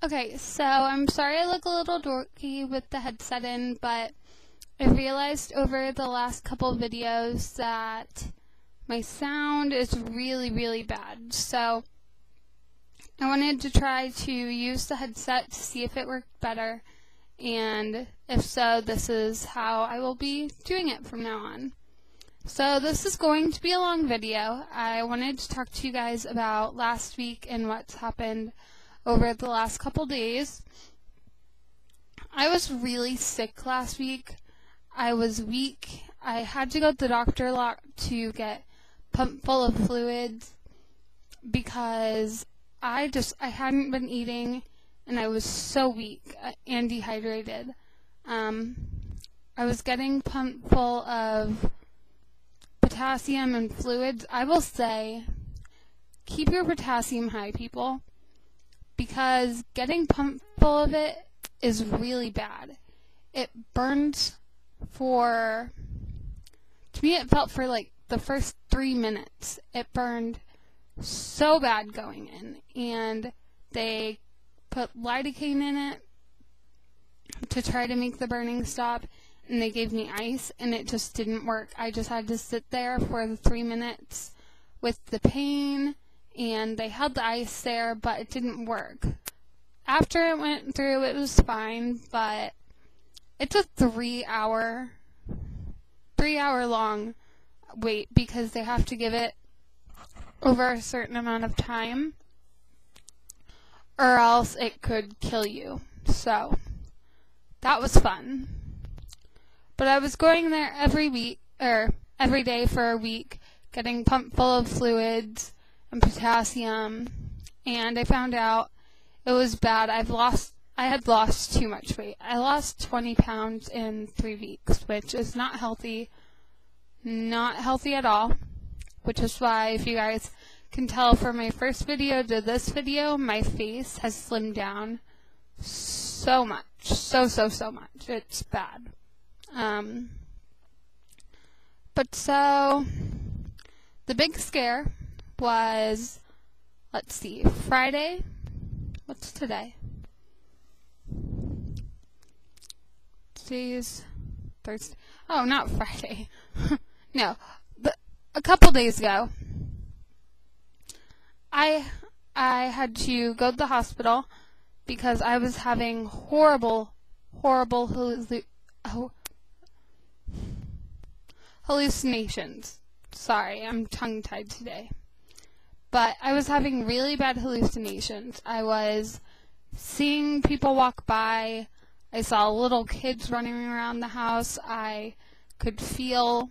Okay, so I'm sorry I look a little dorky with the headset in, but I realized over the last couple videos that my sound is really bad. So I wanted to try to use the headset to see if it worked better, and if so, this is how I will be doing it from now on. So this is going to be a long video. I wanted to talk to you guys about last week and what's happened over the last couple days. I was really sick last week. I was weak. I had to go to the doctor a lot to get pumped full of fluids because I hadn't been eating and I was so weak and dehydrated. I was getting pumped full of potassium and fluids. I will say, keep your potassium high, people, because getting pumped full of it is really bad. It burns to me it felt for like the first 3 minutes. It burned so bad going in, and they put lidocaine in it to try to make the burning stop, and they gave me ice, and it just didn't work. I just had to sit there for the 3 minutes with the pain, and they held the ice there, but it didn't work. After it went through, it was fine, but it's a 3 hour long wait because they have to give it over a certain amount of time, or else it could kill you. So that was fun. But I was going there every day for a week, getting pumped full of fluids and potassium, and I found out it was bad. I had lost too much weight. I lost 20 pounds in 3 weeks, which is not healthy at all, which is why, if you guys can tell from my first video to this video, my face has slimmed down so much, so much. It's bad. But so the big scare was, let's see, Friday. What's today? Today's Thursday. Oh, not Friday. No, a couple days ago, I had to go to the hospital because I was having horrible hallucinations. Sorry, I'm tongue-tied today. But I was having really bad hallucinations. I was seeing people walk by. I saw little kids running around the house. I could feel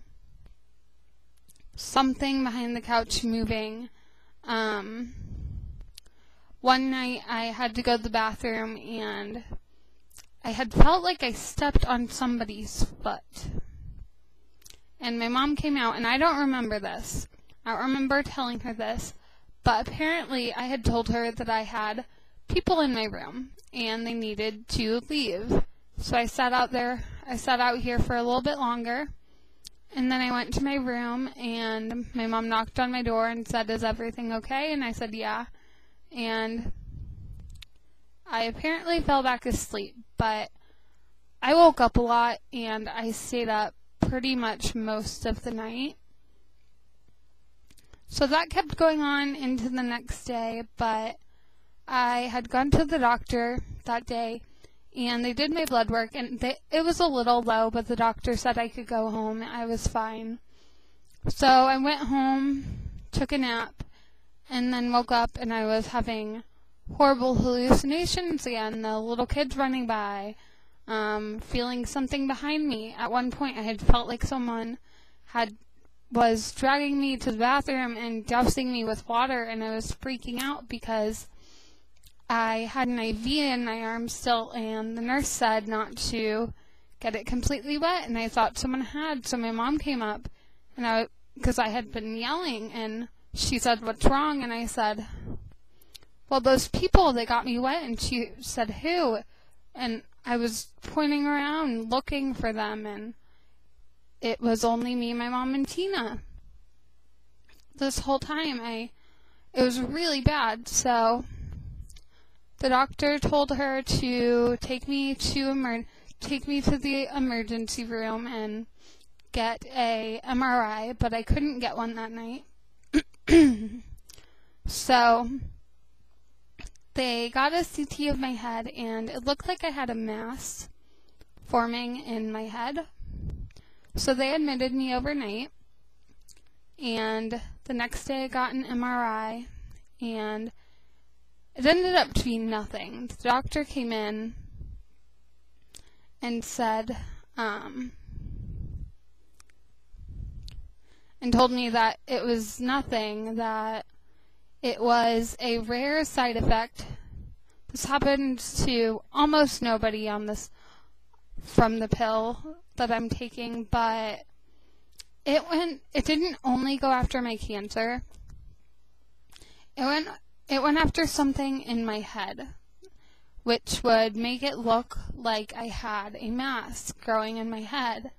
something behind the couch moving. One night I had to go to the bathroom and I had felt like I stepped on somebody's foot. And my mom came out, and I don't remember this. I don't remember telling her this, but apparently I had told her that I had people in my room and they needed to leave. So I sat out here for a little bit longer, and then I went to my room and my mom knocked on my door and said, "Is everything okay?" And I said, "Yeah." And I apparently fell back asleep, but I woke up a lot and I stayed up pretty much most of the night. So that kept going on into the next day, but I had gone to the doctor that day and they did my blood work, and it was a little low, but the doctor said I could go home. I was fine. So I went home, took a nap, and then woke up and I was having horrible hallucinations again. The little kids running by, feeling something behind me. At one point I had felt like someone was dragging me to the bathroom and dousing me with water, and I was freaking out because I had an IV in my arm still, and the nurse said not to get it completely wet, and I thought someone had. So my mom came up, and because I had been yelling, and she said, "What's wrong?" And I said, "Well, those people, they got me wet." And she said, "Who?" And I was pointing around looking for them, and it was only me, my mom, and Tina. This whole time, it was really bad. So the doctor told her to take me to the emergency room and get a MRI, but I couldn't get one that night. So they got a CT of my head, and it looked like I had a mass forming in my head. So they admitted me overnight, and the next day I got an MRI, and it ended up to be nothing. The doctor came in and said, and told me that it was nothing, that it was a rare side effect. This happens to almost nobody on this from the pill that I'm taking, but it didn't only go after my cancer. It went after something in my head, which would make it look like I had a mass growing in my head,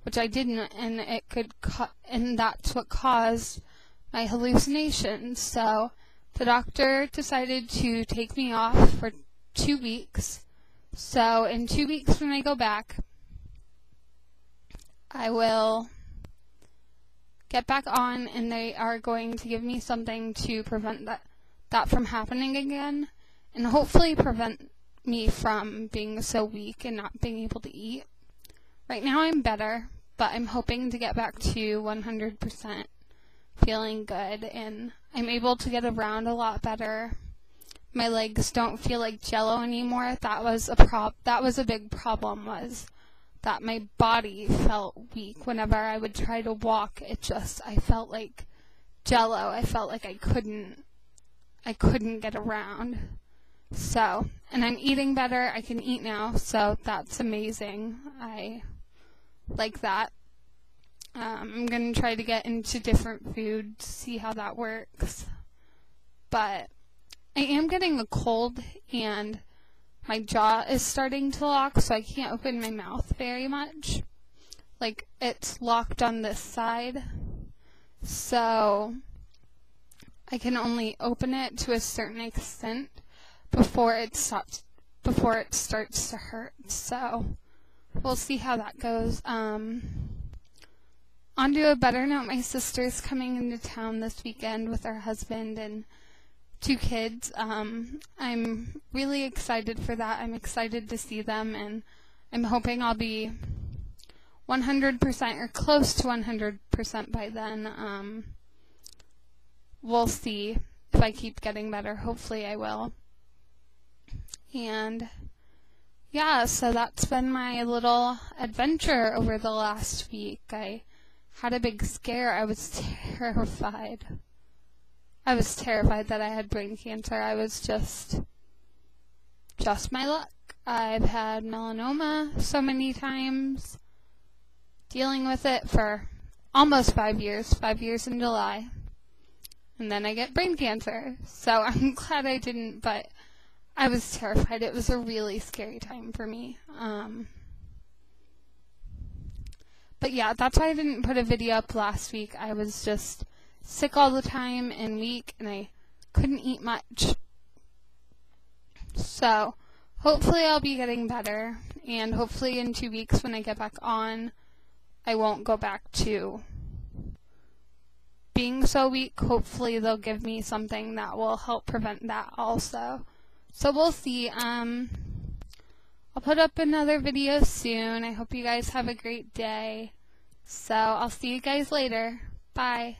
which I didn't, and and that's what caused my hallucinations. So the doctor decided to take me off for 2 weeks. So in 2 weeks when I go back, I will get back on, and they are going to give me something to prevent that from happening again, and hopefully prevent me from being so weak and not being able to eat. Right now I'm better, but I'm hoping to get back to 100% feeling good, and I'm able to get around a lot better. My legs don't feel like jello anymore. That was a big problem, was that my body felt weak whenever I would try to walk. I felt like jello. I felt like I couldn't get around. So, and I'm eating better. I can eat now, so that's amazing. I like that. I'm going to try to get into different foods, see how that works. But I am getting a cold, and my jaw is starting to lock, so I can't open my mouth very much. Like, it's locked on this side, so I can only open it to a certain extent before it starts to hurt. So we'll see how that goes. On to a better note, my sister's coming into town this weekend with her husband and 2 kids. I'm really excited for that. I'm excited to see them, and I'm hoping I'll be 100% or close to 100% by then. We'll see if I keep getting better. Hopefully I will. And yeah, so that's been my little adventure over the last week. I had a big scare. I was terrified. I was terrified that I had brain cancer. I was just my luck. I've had melanoma so many times, dealing with it for almost 5 years in July, and then I get brain cancer. So I'm glad I didn't, but I was terrified. It was a really scary time for me. But yeah, that's why I didn't put a video up last week. I was just sick all the time and weak, and I couldn't eat much. So hopefully I'll be getting better, and hopefully in 2 weeks when I get back on, I won't go back to being so weak. Hopefully they'll give me something that will help prevent that also. So we'll see. I'll put up another video soon. I hope you guys have a great day. So I'll see you guys later. Bye.